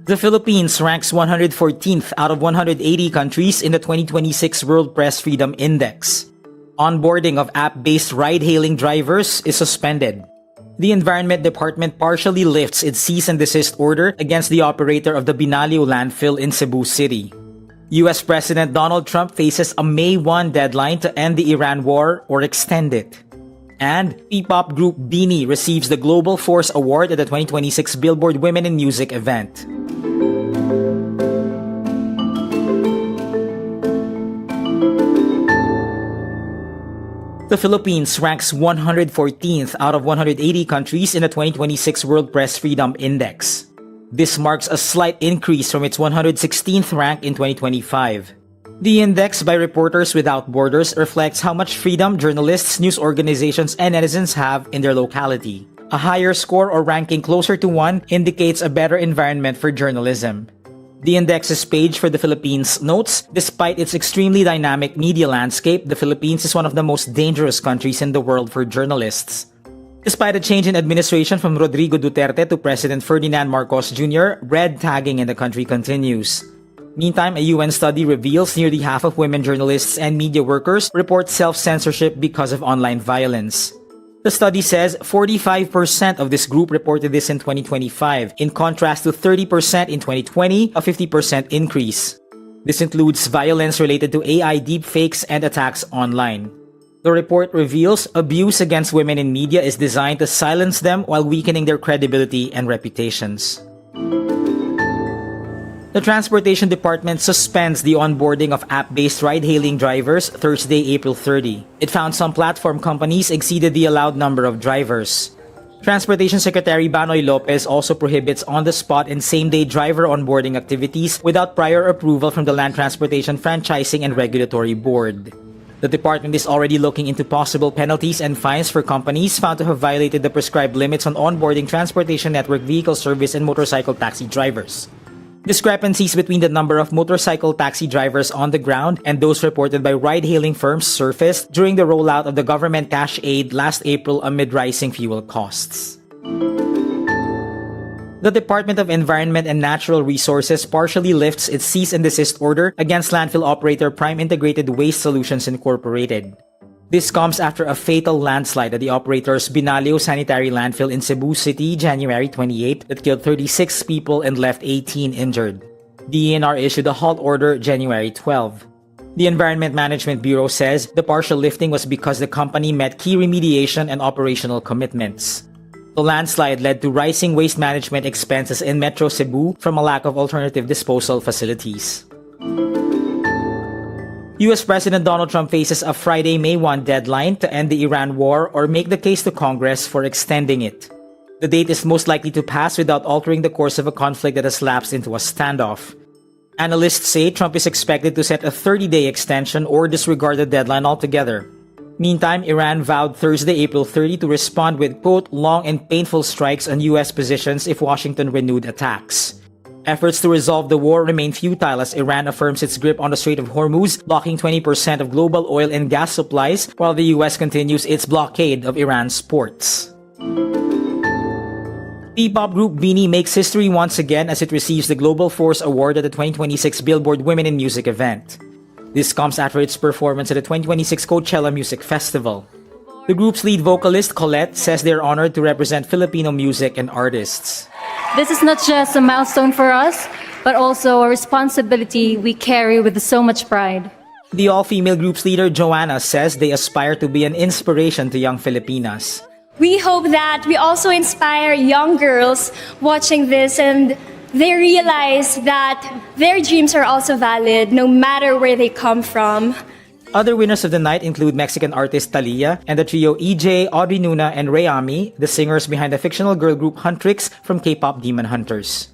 The Philippines ranks 114th out of 180 countries in the 2026 World Press Freedom Index. Onboarding of app-based ride-hailing drivers is suspended. The Environment Department partially lifts its cease and desist order against the operator of the BINI landfill in Cebu City. US President Donald Trump faces a May 1 deadline to end the Iran war or extend it. And P-pop group BINI receives the Global Force Award at the 2026 Billboard Women in Music event. The Philippines ranks 114th out of 180 countries in the 2026 World Press Freedom Index. This marks a slight increase from its 116th rank in 2025. The index by Reporters Without Borders reflects how much freedom journalists, news organizations, and netizens have in their locality. A higher score or ranking closer to 1 indicates a better environment for journalism. The index's page for the Philippines notes, despite its extremely dynamic media landscape, the Philippines is one of the most dangerous countries in the world for journalists. Despite a change in administration from Rodrigo Duterte to President Ferdinand Marcos Jr., red tagging in the country continues. Meantime, a UN study reveals nearly half of women journalists and media workers report self-censorship because of online violence. The study says 45% of this group reported this in 2025, in contrast to 30% in 2020, a 50% increase. This includes violence related to AI deepfakes and attacks online. The report reveals abuse against women in media is designed to silence them while weakening their credibility and reputations. The Transportation Department suspends the onboarding of app-based ride-hailing drivers Thursday, April 30. It found some platform companies exceeded the allowed number of drivers. Transportation Secretary Banoy Lopez also prohibits on-the-spot and same-day driver onboarding activities without prior approval from the Land Transportation Franchising and Regulatory Board. The department is already looking into possible penalties and fines for companies found to have violated the prescribed limits on onboarding transportation network vehicle service and motorcycle taxi drivers. Discrepancies between the number of motorcycle taxi drivers on the ground and those reported by ride-hailing firms surfaced during the rollout of the government cash aid last April amid rising fuel costs. The Department of Environment and Natural Resources partially lifts its cease and desist order against landfill operator Prime Integrated Waste Solutions Incorporated. This comes after a fatal landslide at the operator's Binalio Sanitary Landfill in Cebu City, January 28, that killed 36 people and left 18 injured. The ENR issued a halt order January 12. The Environment Management Bureau says the partial lifting was because the company met key remediation and operational commitments. The landslide led to rising waste management expenses in Metro Cebu from a lack of alternative disposal facilities. US President Donald Trump faces a Friday, May 1 deadline to end the Iran war or make the case to Congress for extending it. The date is most likely to pass without altering the course of a conflict that has lapsed into a standoff. Analysts say Trump is expected to set a 30-day extension or disregard the deadline altogether. Meantime, Iran vowed Thursday, April 30 to respond with, quote, long and painful strikes on US positions if Washington renewed attacks. Efforts to resolve the war remain futile as Iran affirms its grip on the Strait of Hormuz, blocking 20% of global oil and gas supplies, while the US continues its blockade of Iran's ports. P-pop group BINI makes history once again as it receives the Global Force Award at the 2026 Billboard Women in Music event. This comes after its performance at the 2026 Coachella Music Festival. The group's lead vocalist, Colette, says they are honored to represent Filipino music and artists. This is not just a milestone for us, but also a responsibility we carry with so much pride. The all-female group's leader, Joanna, says they aspire to be an inspiration to young Filipinas. We hope that we also inspire young girls watching this and they realize that their dreams are also valid no matter where they come from. Other winners of the night include Mexican artist Thalia and the trio EJ, Audrey Nuna, and Rayami, the singers behind the fictional girl group Huntrix from K-pop Demon Hunters.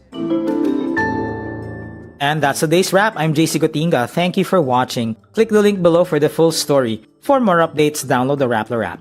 And that's today's wrap. I'm JC Gotinga. Thank you for watching. Click the link below for the full story. For more updates, download the wRap.